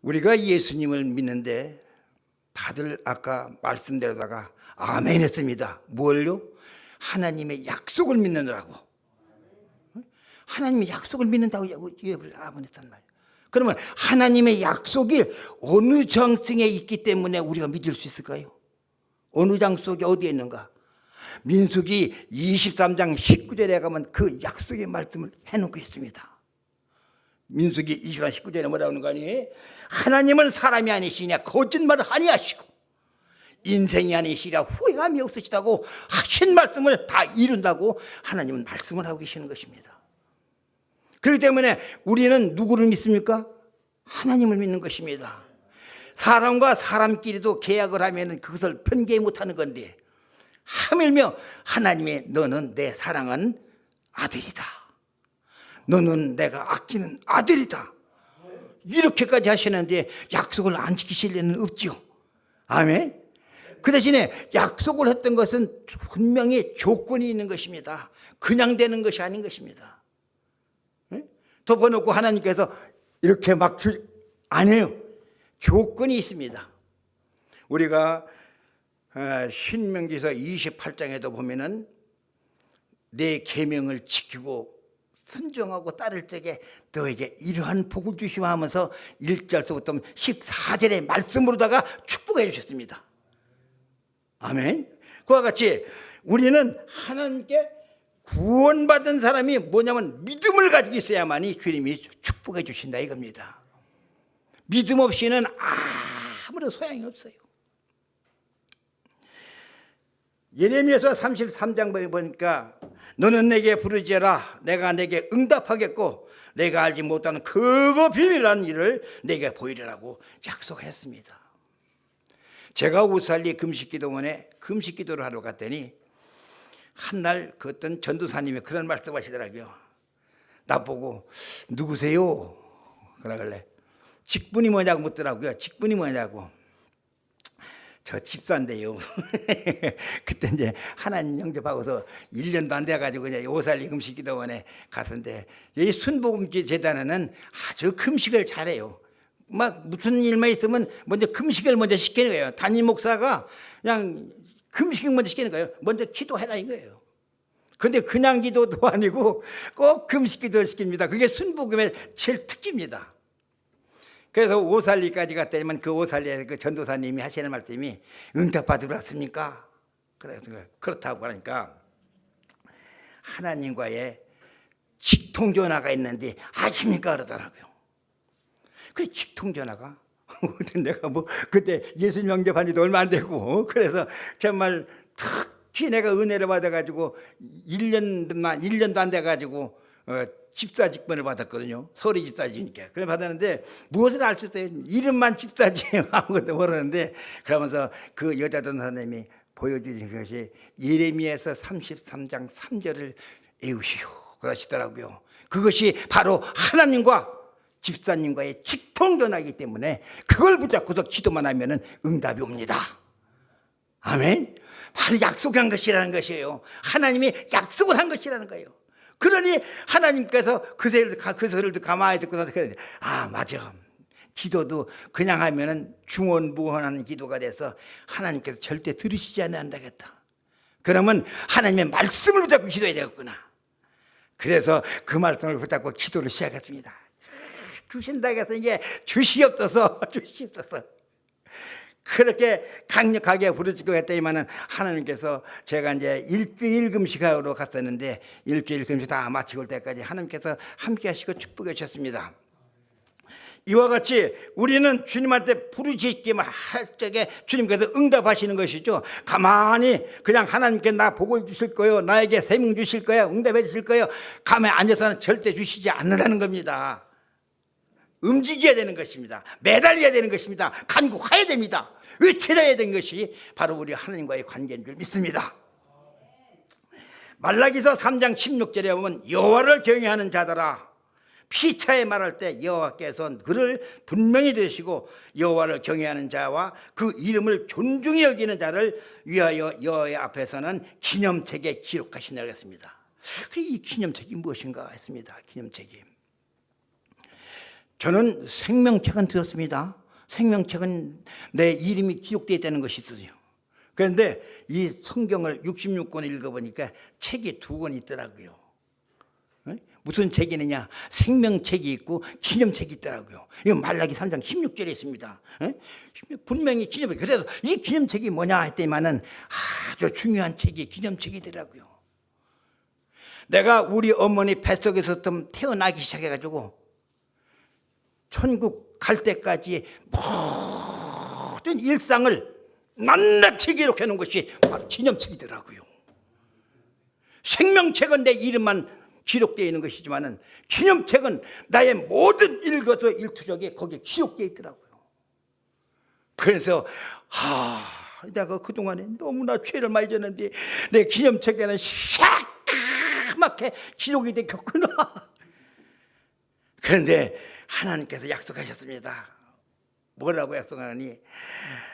우리가 예수님을 믿는데 다들 아까 말씀대로다가 아멘 했습니다. 뭘요? 하나님의 약속을 믿느라고. 하나님의 약속을 믿는다고 아멘 했단 말이에요. 그러면 하나님의 약속이 어느 장성에 있기 때문에 우리가 믿을 수 있을까요? 어느 장속이 어디에 있는가? 민수기 23장 19절에 가면 그 약속의 말씀을 해놓고 있습니다. 민수기 20장 19절에 뭐라고 하는 거 아니에요? 하나님은 사람이 아니시냐 거짓말을 아니하시고 인생이 아니시라 후회함이 없으시다고 하신 말씀을 다 이룬다고 하나님은 말씀을 하고 계시는 것입니다. 그렇기 때문에 우리는 누구를 믿습니까? 하나님을 믿는 것입니다. 사람과 사람끼리도 계약을 하면 그것을 변개 못하는 건데 하물며 하나님의 너는 내 사랑한 아들이다, 너는 내가 아끼는 아들이다, 이렇게까지 하시는데 약속을 안 지키실 리는 없지요. 아멘. 그 대신에 약속을 했던 것은 분명히 조건이 있는 것입니다. 그냥 되는 것이 아닌 것입니다. 덮어놓고 하나님께서 이렇게 막 안 해요. 조건이 있습니다. 우리가 신명기서 28장에도 보면은 내 계명을 지키고 순종하고 따를 적에 너에게 이러한 복을 주시마 하면서 1절부터 14절의 말씀으로다가 축복해 주셨습니다. 아멘. 그와 같이 우리는 하나님께 구원받은 사람이 뭐냐면 믿음을 가지고 있어야만이 주님이 축복해 주신다 이겁니다. 믿음 없이는 아무런 소양이 없어요. 예레미야서 33장 보니까 너는 내게 부르짖어라 내가 내게 응답하겠고 내가 알지 못하는 크고 비밀한 일을 내게 보이리라고 약속했습니다. 제가 우살리 금식기도원에 금식기도를 하러 갔더니 한날 그 어떤 전도사님이 그런 말씀하시더라고요. 나보고 누구세요? 그러길래 직분이 뭐냐고 묻더라고요. 직분이 뭐냐고. 저 집사인데요. 그때 이제 하나님 영접하고서 1년도 안 돼가지고 이제 오살리 금식기도원에 갔는데 이 순복음기 재단에는 아주 금식을 잘해요. 막 무슨 일만 있으면 먼저 금식을 먼저 시키는 거예요. 담임 목사가 그냥 금식을 먼저 시키는 거예요. 먼저 기도해라 이거예요. 근데 그냥 기도도 아니고 꼭 금식 기도를 시킵니다. 그게 순복음의 제일 특기입니다. 그래서 오살리까지 갔더니만 그 오살리의 그 전도사님이 하시는 말씀이 응답 받으러 왔습니까? 그래서 그렇다고 하니까 하나님과의 직통전화가 있는데 아십니까? 그러더라고요. 그 직통전화가 내가 뭐 그때 예수님 영접한 지도 얼마 안 되고 그래서 정말 특히 내가 은혜를 받아가지고 1년도 안 돼가지고 집사 직분을 받았거든요. 서리 집사지니까. 그래 받았는데 무엇을 알 수 있어요? 이름만 집사지 아무것도 모르는데 그러면서 그 여자 전사님이 보여주신 것이 예레미야서 33장 3절을 외우시오 그러시더라고요. 그것이 바로 하나님과 집사님과의 직통전화이기 때문에 그걸 붙잡고서 기도만 하면 응답이 옵니다. 아멘. 바로 약속한 것이라는 것이에요. 하나님이 약속을 한 것이라는 거예요. 그러니 하나님께서 그 소리를 가만히 듣고 나서 그래. 아 맞아. 기도도 그냥 하면은 중언부언하는 기도가 돼서 하나님께서 절대 들으시지 않는다겠다. 그러면 하나님의 말씀을 붙잡고 기도해야 되겠구나. 그래서 그 말씀을 붙잡고 기도를 시작했습니다. 주신다고 해서 이게 주시옵소서 주시옵소서 그렇게 강력하게 부르짖고 했더니만은 하나님께서 제가 이제 일주일 금식하러 갔었는데 일주일 금식 다 마치고 올 때까지 하나님께서 함께 하시고 축복해 주셨습니다. 이와 같이 우리는 주님한테 부르짖기만 할 적에 주님께서 응답하시는 것이죠. 가만히 그냥 하나님께 나 복을 주실 거예요, 나에게 생명 주실 거예요, 응답해 주실 거예요, 가만히 앉아서는 절대 주시지 않으라는 겁니다. 움직여야 되는 것입니다. 매달려야 되는 것입니다. 간구해야 됩니다. 외쳐야 되는 것이 바로 우리 하나님과의 관계인 줄 믿습니다. 말라기서 3장 16절에 보면 여호와를 경외하는 자들아 피차에 말할 때 여호와께서 그를 분명히 들으시고 여호와를 경외하는 자와 그 이름을 존중히 여기는 자를 위하여 여호와 앞에서는 기념책에 기록하시느라 했습니다. 이 기념책이 무엇인가 했습니다. 기념책이 저는 생명책은 들었습니다. 생명책은 내 이름이 기록되어 있다는 것이 있어요. 그런데 이 성경을 66권을 읽어보니까 책이 2권 있더라고요. 무슨 책이 있느냐? 생명책이 있고 기념책이 있더라고요. 이거 말라기 3장 16절에 있습니다. 분명히 기념책. 그래서 이 기념책이 뭐냐 했더니만은 아주 중요한 책이 기념책이더라고요. 내가 우리 어머니 뱃속에서 좀 태어나기 시작해가지고 천국 갈 때까지 모든 일상을 낱낱이 기록해 놓은 것이 바로 기념책이더라고요. 생명책은 내 이름만 기록되어 있는 것이지만은 기념책은 나의 모든 일거수일투족이 거기에 기록되어 있더라고요. 그래서 내가 그동안에 너무나 죄를 많이 졌는데 내 기념책에는 새까맣게 기록이 되었구나. 그런데 하나님께서 약속하셨습니다. 뭐라고 약속하느니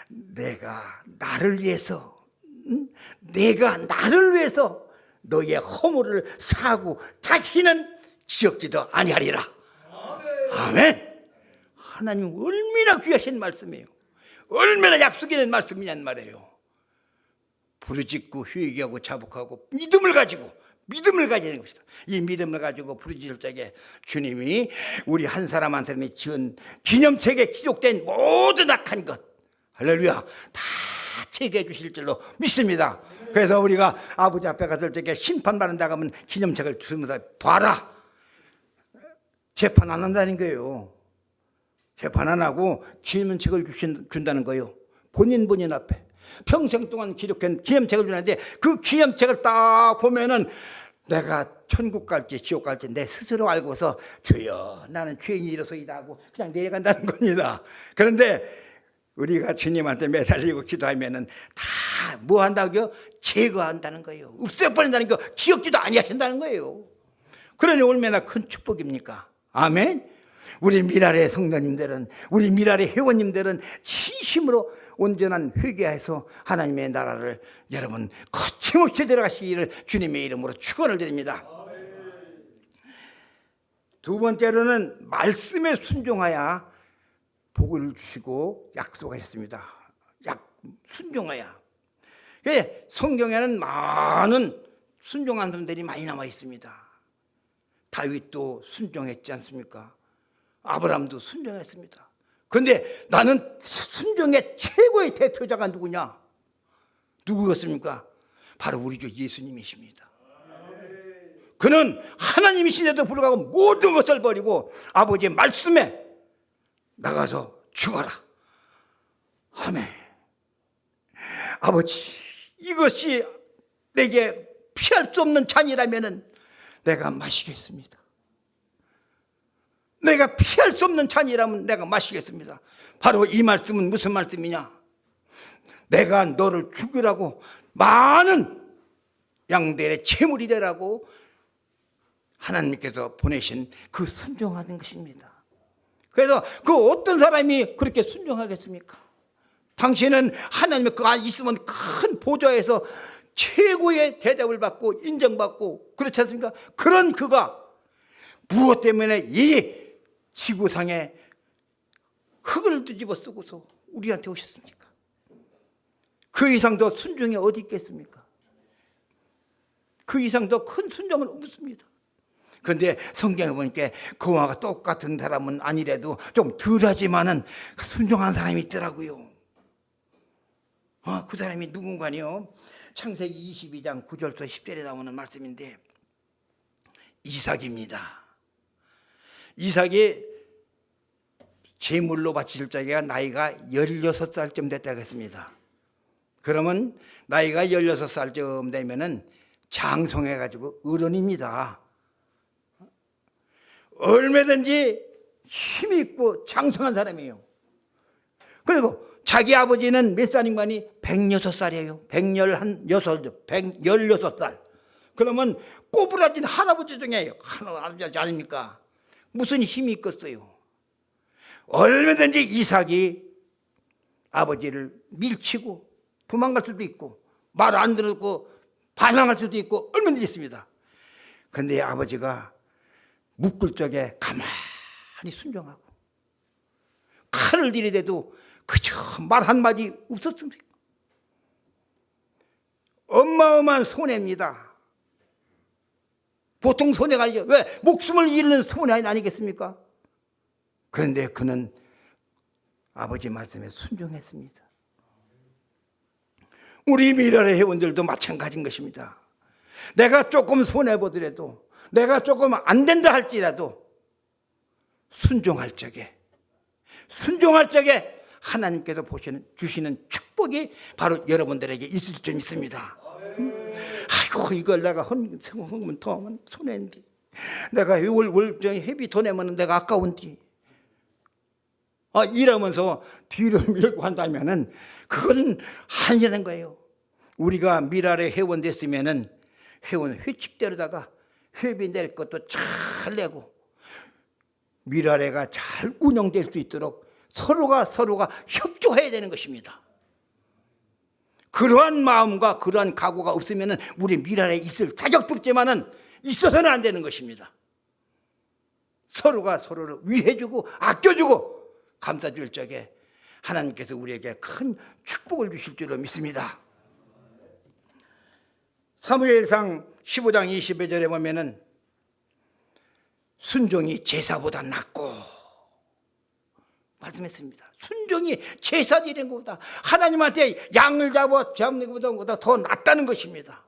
내가 나를 위해서 너의 허물을 사하고 다시는 기억지도 아니하리라. 아멘. 하나님 얼마나 귀하신 말씀이에요. 얼마나 약속이 된 말씀이냔 말이에요. 부르짖고 회개하고 자복하고 믿음을 가지는 것이다. 이 믿음을 가지고 부르짖을 적에 주님이 우리 한 사람 한 사람이 지은 기념책에 기록된 모든 악한 것 할렐루야 다 책해 주실 줄로 믿습니다. 그래서 우리가 아버지 앞에 갔을 적에 심판받는다고 하면 기념책을 주면서 봐라. 재판 안 한다는 거예요. 재판 안 하고 기념책을 준다는 거예요. 본인 앞에 평생 동안 기록한 기념책을 주는데 그 기념책을 딱 보면은 내가 천국 갈지 지옥 갈지 내 스스로 알고서 주여 나는 죄인이로소이다 하고 그냥 내려간다는 겁니다. 그런데 우리가 주님한테 매달리고 기도하면은 다 뭐 한다고요? 제거한다는 거예요. 없애버린다는 거, 기억지도 아니하신다는 거예요. 그러니 얼마나 큰 축복입니까? 아멘. 우리 미랄의 성도님들은, 우리 미랄의 회원님들은 진심으로 온전한 회개해서 하나님의 나라를 여러분 거침없이 들어가시기를 주님의 이름으로 축원을 드립니다. 두 번째로는 말씀에 순종하여 복을 주시고 약속하셨습니다. 순종하여. 성경에는 많은 순종한 사람들이 많이 남아 있습니다. 다윗도 순종했지 않습니까? 아브라함도 순종했습니다. 그런데 나는 순종의 최고의 대표자가 누구냐? 누구였습니까? 바로 우리 주 예수님이십니다. 그는 하나님이신데도 불구하고 모든 것을 버리고 아버지의 말씀에 나가서 죽어라. 아멘. 아버지, 이것이 내게 피할 수 없는 잔이라면 내가 마시겠습니다. 내가 피할 수 없는 잔이라면 내가 마시겠습니다. 바로 이 말씀은 무슨 말씀이냐? 내가 너를 죽으라고 많은 양들의 재물이 되라고 하나님께서 보내신 그 순종하는 것입니다. 그래서 그 어떤 사람이 그렇게 순종하겠습니까? 당신은 하나님의 그 안에 있으면 큰 보좌에서 최고의 대접을 받고 인정받고 그렇지 않습니까? 그런 그가 무엇 때문에 이 지구상에 흙을 뒤집어 쓰고서 우리한테 오셨습니까? 그 이상 더 순종이 어디 있겠습니까? 그 이상 더 큰 순종은 없습니다. 그런데 성경에 보니까 그와 똑같은 사람은 아니래도 좀 덜하지만은 순종한 사람이 있더라고요. 그 사람이 누군가요? 창세기 22장 9절부터 10절에 나오는 말씀인데 이삭입니다. 이삭이 제물로 바칠 적에 나이가 16살쯤 됐다고 했습니다. 그러면 나이가 16살쯤 되면은 장성해가지고 어른입니다. 얼마든지 힘이 있고 장성한 사람이에요. 그리고 자기 아버지는 몇 살인가니 106살이에요. 116살. 그러면 꼬부라진 할아버지 중에 할아버지 아닙니까? 무슨 힘이 있겠어요? 얼마든지 이삭이 아버지를 밀치고 도망갈 수도 있고 말 안 듣고 반항할 수도 있고 얼마든지 있습니다. 그런데 아버지가 묶을 적에 가만히 순종하고 칼을 들이대도 그저 말 한마디 없었습니다. 어마어마한 손해입니다. 보통 손해가 아니죠. 왜? 목숨을 잃는 손해 아니겠습니까? 그런데 그는 아버지 말씀에 순종했습니다. 우리 미랄의 회원들도 마찬가지인 것입니다. 내가 조금 손해보더라도, 내가 조금 안 된다 할지라도 순종할 적에 하나님께서 주시는 축복이 바로 여러분들에게 있을 줄 믿습니다. 아이고, 이걸 내가 헌금은 더 손해인데, 내가 회비 더 내면 내가 아까운디, 이러면서 뒤로 밀고 한다면은 그건 아니라는 거예요. 우리가 미랄의 회원 됐으면은 회원 회칙대로다가 회비 낼 것도 잘 내고 미랄회가 잘 운영될 수 있도록 서로가 협조해야 되는 것입니다. 그러한 마음과 그러한 각오가 없으면 우리 미랄에 있을 자격도 없지만은 있어서는 안 되는 것입니다. 서로가 서로를 위해주고 아껴주고 감싸줄 적에 하나님께서 우리에게 큰 축복을 주실 줄로 믿습니다. 사무엘상 15장 22절에 보면은 순종이 제사보다 낫고 말씀했습니다. 순종이 제사 드리는 것보다, 하나님한테 양을 잡는 것보다 더 낫다는 것입니다.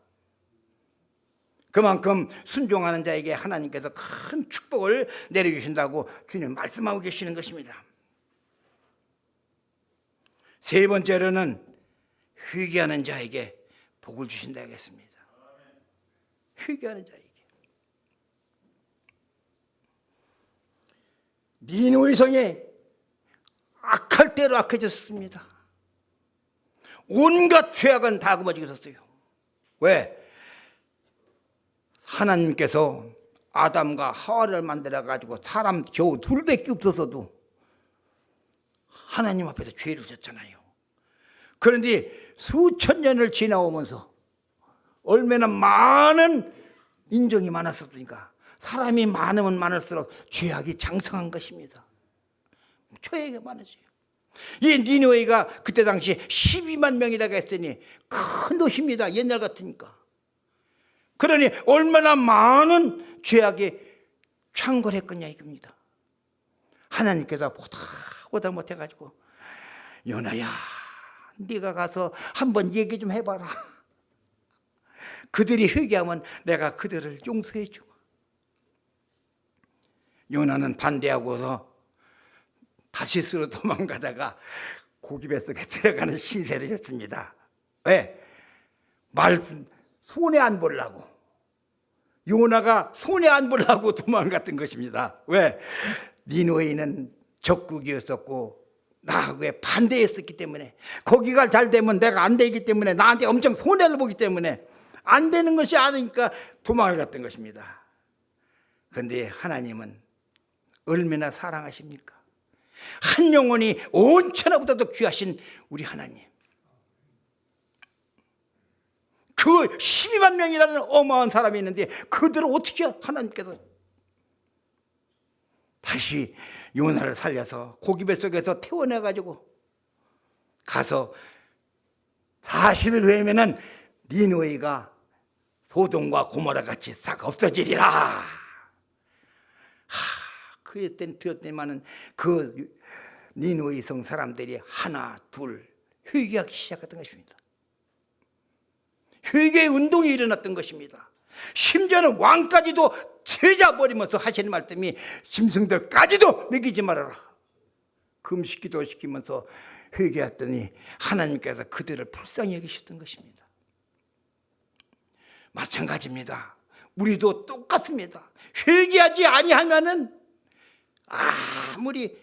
그만큼 순종하는 자에게 하나님께서 큰 축복을 내려주신다고 주님 말씀하고 계시는 것입니다. 세 번째로는 회개하는 자에게 복을 주신다 하겠습니다. 회개하는 자에게. 니느웨 성에 악할 대로 악해졌습니다. 온갖 죄악은 다 거머쥐고 있었어요. 왜? 하나님께서 아담과 하와를 만들어가지고 사람 겨우 둘밖에 없었어도 하나님 앞에서 죄를 졌잖아요. 그런데 수천 년을 지나오면서 얼마나 많은 인종이 많았었으니까 사람이 많으면 많을수록 죄악이 장성한 것입니다. 죄악이 많아져요. 이 니느웨가 그때 당시 12만 명이라고 했으니 큰 도시입니다. 옛날 같으니까. 그러니 얼마나 많은 죄악이 창궐했겠냐 이겁니다. 하나님께서 보다 못해가지고 요나야, 네가 가서 한번 얘기 좀 해봐라. 그들이 회개하면 내가 그들을 용서해 주고. 요나는 반대하고서 다시스로 도망가다가 고기배 속에 들어가는 신세를 졌습니다. 왜? 손해 안 보려고. 요나가 손해 안 보려고 도망갔던 것입니다. 왜? 니느웨는 적국이었었고 나하고 반대했었기 때문에, 거기가 잘 되면 내가 안 되기 때문에 나한테 엄청 손해를 보기 때문에 안 되는 것이 아니니까 도망을 갔던 것입니다. 그런데 하나님은 얼마나 사랑하십니까? 한 영혼이 온 천하보다도 귀하신 우리 하나님, 그 12만 명이라는 어마어마한 사람이 있는데 그들을 어떻게 하나님께서 다시 요나를 살려서 고기배 속에서 태워내가지고 가서 40일 후에는 니느웨가 소돔과 고모라 같이 싹 없어지리라. 그때는 들었더니만은 그 니느웨 성 사람들이 하나 둘 회개하기 시작했던 것입니다. 회개의 운동이 일어났던 것입니다. 심지어는 왕까지도 제자버리면서 하시는 말씀이 짐승들까지도 먹이지 말아라. 금식기도 시키면서 회개했더니 하나님께서 그들을 불쌍히 여기셨던 것입니다. 마찬가지입니다. 우리도 똑같습니다. 회개하지 아니하면은 아무리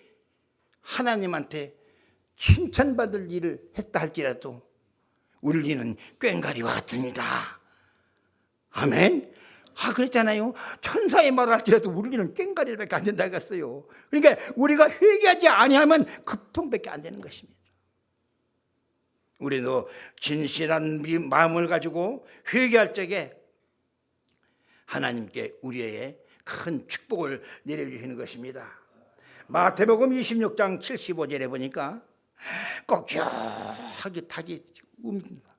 하나님한테 칭찬받을 일을 했다 할지라도 우리는 꽹과리와 같습니다. 아멘. 그랬잖아요. 천사의 말을 할지라도 우리는 꽹과리밖에 안 된다고 했어요. 그러니까 우리가 회개하지 아니하면 급통밖에 안 되는 것입니다. 우리도 진실한 마음을 가지고 회개할 적에 하나님께 우리에게 큰 축복을 내려주시는 것입니다. 마태복음 26장 75절에 보니까 꺾여하게 닭이 움직입니다.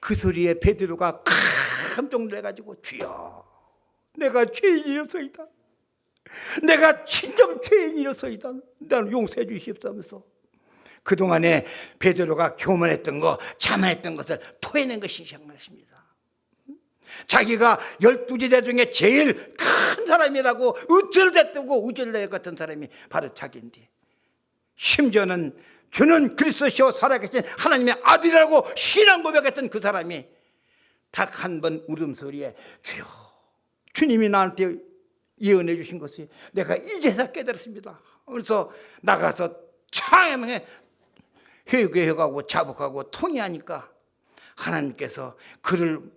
그 소리에 베드로가 깜짝 놀라가지고 주여 내가 죄인이로소이다. 내가 진정 죄인이로소이다. 나를 용서해 주시옵소서. 그동안에 베드로가 교만했던 거 자만했던 것을 토해낸 것이 것입니다. 자기가 12제자 중에 제일 큰 사람이라고 우쭐댔고 우쭐댈 같은 사람이 바로 자기인데 심지어는 주는 그리스도시요 살아계신 하나님의 아들이라고 신앙 고백했던 그 사람이 딱 한 번 울음소리에 주여 주님이 나한테 예언해 주신 것이 내가 이제서 깨달았습니다. 그래서 나가서 창에 회개하고 자복하고 통회하니까 하나님께서 그를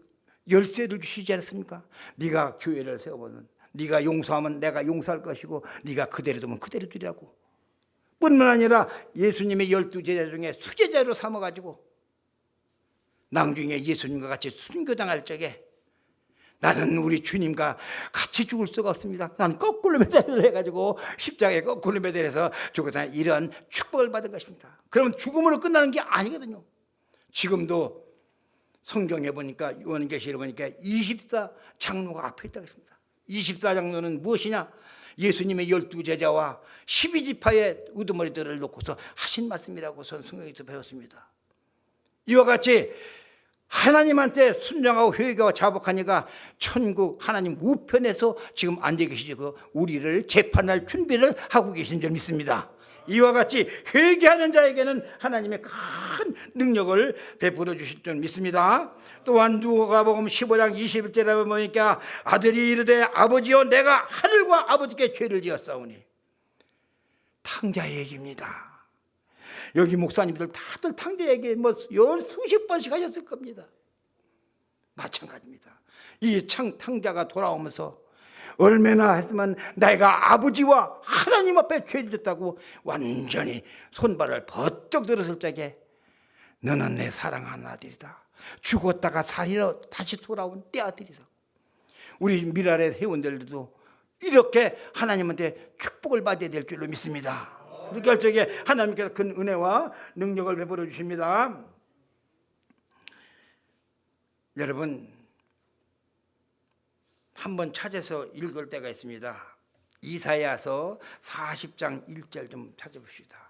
열쇠를 주시지 않았습니까? 네가 교회를 세워보면 네가 용서하면 내가 용서할 것이고 네가 그대로 두면 그대로 두리라고. 뿐만 아니라 예수님의 12제자 중에 수제자로 삼아가지고 나중에 예수님과 같이 순교당할 적에 나는 우리 주님과 같이 죽을 수가 없습니다. 나는 거꾸로 매달려 해가지고 십자가에 거꾸로 매달려서 죽었다. 이런 축복을 받은 것입니다. 그러면 죽음으로 끝나는 게 아니거든요. 지금도 성경에 보니까 요한계시록에 보니까 24장로가 앞에 있다고 했습니다. 24장로는 무엇이냐? 예수님의 12제자와 12지파의 우두머리들을 놓고서 하신 말씀이라고 성경에서 배웠습니다. 이와 같이 하나님한테 순종하고 회개하고 자복하니까 천국 하나님 우편에서 지금 앉아 계시고 우리를 재판할 준비를 하고 계신 줄 믿습니다. 이와 같이 회개하는 자에게는 하나님의 큰 능력을 베풀어 주실 줄 믿습니다. 또한 누가복음 15장 21절에 보니까 아들이 이르되 아버지여 내가 하늘과 아버지께 죄를 지었사오니 탕자 얘기입니다. 여기 목사님들 다들 탕자 얘기 수십 번씩 하셨을 겁니다. 마찬가지입니다. 이 탕자가 돌아오면서 얼마나 했으면 내가 아버지와 하나님 앞에 죄를 졌다고 완전히 손발을 버쩍 들었을 적에 너는 내 사랑하는 아들이다. 죽었다가 살리러 다시 돌아온 내 아들이다. 우리 미랄의 회원들도 이렇게 하나님한테 축복을 받아야 될 줄로 믿습니다. 그렇게 할 적에 하나님께서 큰 은혜와 능력을 베풀어 주십니다. 여러분 한번 찾아서 읽을 때가 있습니다. 이사야서 40장 1절 좀 찾아봅시다.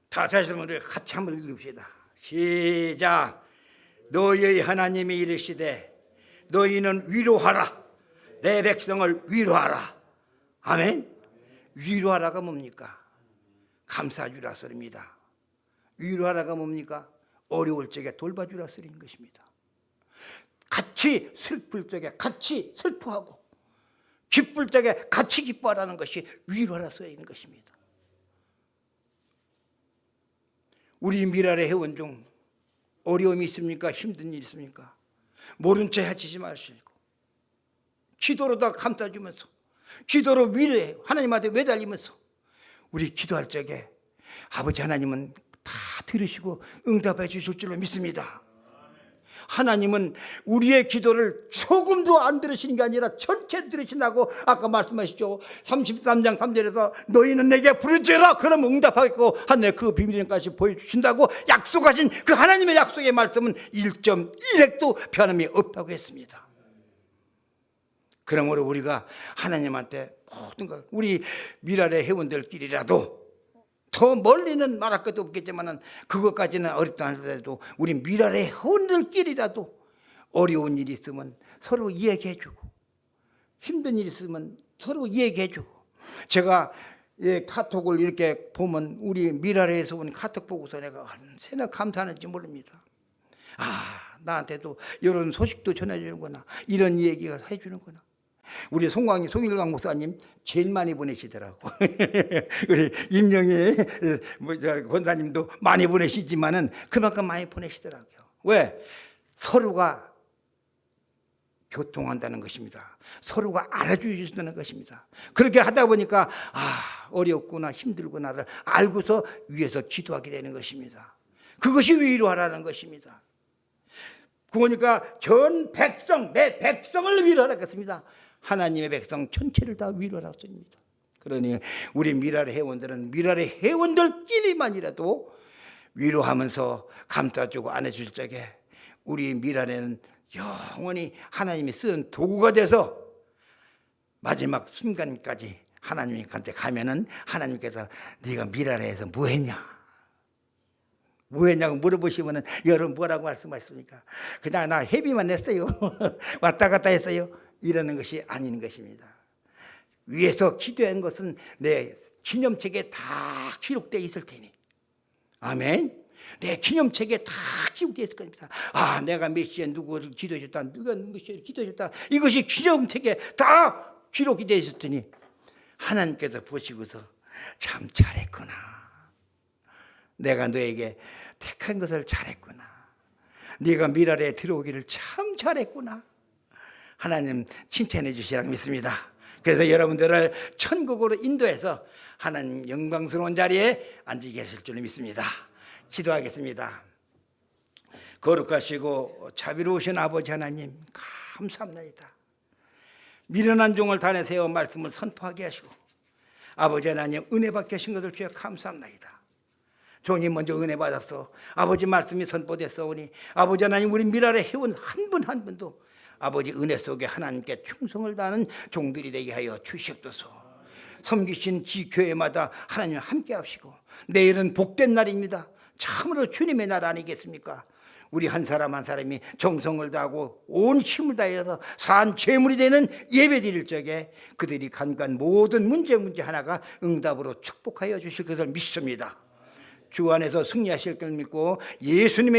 다 찾으시면 우리 같이 한번 읽읍시다. 시작. 너희의 하나님이 이르시되 너희는 위로하라. 내 백성을 위로하라. 아멘. 위로하라가 뭡니까? 감사주라 소리입니다. 위로하라가 뭡니까? 어려울 적에 돌봐주라 소리인 것입니다. 같이 슬플 적에 같이 슬퍼하고 기쁠 적에 같이 기뻐하라는 것이 위로하라 소리인 것입니다. 우리 미랄의 회원 중 어려움이 있습니까? 힘든 일 있습니까? 모른 체 해치지 마시고 기도로 다 감싸주면서 기도로 위로해요. 하나님한테 매달리면서 우리 기도할 적에 아버지 하나님은 다 들으시고 응답해 주실 줄로 믿습니다. 하나님은 우리의 기도를 조금도 안 들으시는 게 아니라 전체 들으신다고 아까 말씀하시죠. 33장 3절에서 너희는 내게 부르짖으라 그럼 응답하겠고 하늘 그 비밀까지 보여주신다고 약속하신 그 하나님의 약속의 말씀은 1.1핵도 변함이 없다고 했습니다. 그러므로 우리가 하나님한테 모든 걸 우리 미랄의 회원들끼리라도 더 멀리는 말할 것도 없겠지만 그것까지는 어렵다 하더라도 우리 미랄의 회원들끼리라도 어려운 일이 있으면 서로 이야기해주고 힘든 일이 있으면 서로 이야기해주고 제가 카톡을 이렇게 보면 우리 미랄에서 온 카톡 보고서 내가 얼마나 감사하는지 모릅니다. 나한테도 이런 소식도 전해주는구나 이런 얘기가 해주는구나. 우리 송일강 목사님 제일 많이 보내시더라고. 우리 임영희 권사님도 많이 보내시지만은 그만큼 많이 보내시더라고요. 왜? 서로가 교통한다는 것입니다. 서로가 알아주신다는 것입니다. 그렇게 하다 보니까 어렵구나 힘들구나를 알고서 위에서 기도하게 되는 것입니다. 그것이 위로하라는 것입니다. 그러니까 전 백성, 내 백성을 위로하라 했습니다. 하나님의 백성 전체를 다 위로하라 했습니다. 그러니 우리 미라의 회원들은 미라의 회원들끼리만이라도 위로하면서 감싸주고 안아줄 적에 우리 미라는 영원히 하나님이 쓴 도구가 돼서 마지막 순간까지 하나님한테 가면은 하나님께서 네가 미라에서 뭐 했냐고 물어보시면은 여러분 뭐라고 말씀하십니까? 그냥 나 회비만 냈어요. 왔다 갔다 했어요. 이러는 것이 아닌 것입니다. 위에서 기도한 것은 내 기념책에 다 기록되어 있을 테니. 아멘. 내 기념책에 다 기록되어 있을 겁니다. 내가 몇 시에 누구를 기도해줬다, 누가 몇 시에 기도해줬다. 이것이 기념책에 다 기록이 되어 있을 테니 하나님께서 보시고서 참 잘했구나. 내가 너에게 택한 것을 잘했구나. 네가 미랄에 들어오기를 참 잘했구나. 하나님 칭찬해 주시라고 믿습니다. 그래서 여러분들을 천국으로 인도해서 하나님 영광스러운 자리에 앉아 계실 줄 믿습니다. 기도하겠습니다. 거룩하시고 자비로우신 아버지 하나님 감사합니다. 미련한 종을 단에 세워 말씀을 선포하게 하시고 아버지 하나님 은혜 받게 하신 것을 주여 감사합니다. 종이 먼저 은혜 받았어. 아버지 말씀이 선포됐사오니 아버지 하나님 우리 미랄의 회원 한 분 한 분도 아버지 은혜 속에 하나님께 충성을 다하는 종들이 되게 하여 주시옵소서. 섬기신 지교회마다 하나님 함께 하시고 내일은 복된 날입니다. 참으로 주님의 날 아니겠습니까? 우리 한 사람 한 사람이 정성을 다하고 온 힘을 다해서 산 제물이 되는 예배 드릴 적에 그들이 간간 모든 문제 하나가 응답으로 축복하여 주실 것을 믿습니다. 주 안에서 승리하실 걸 믿고 예수님의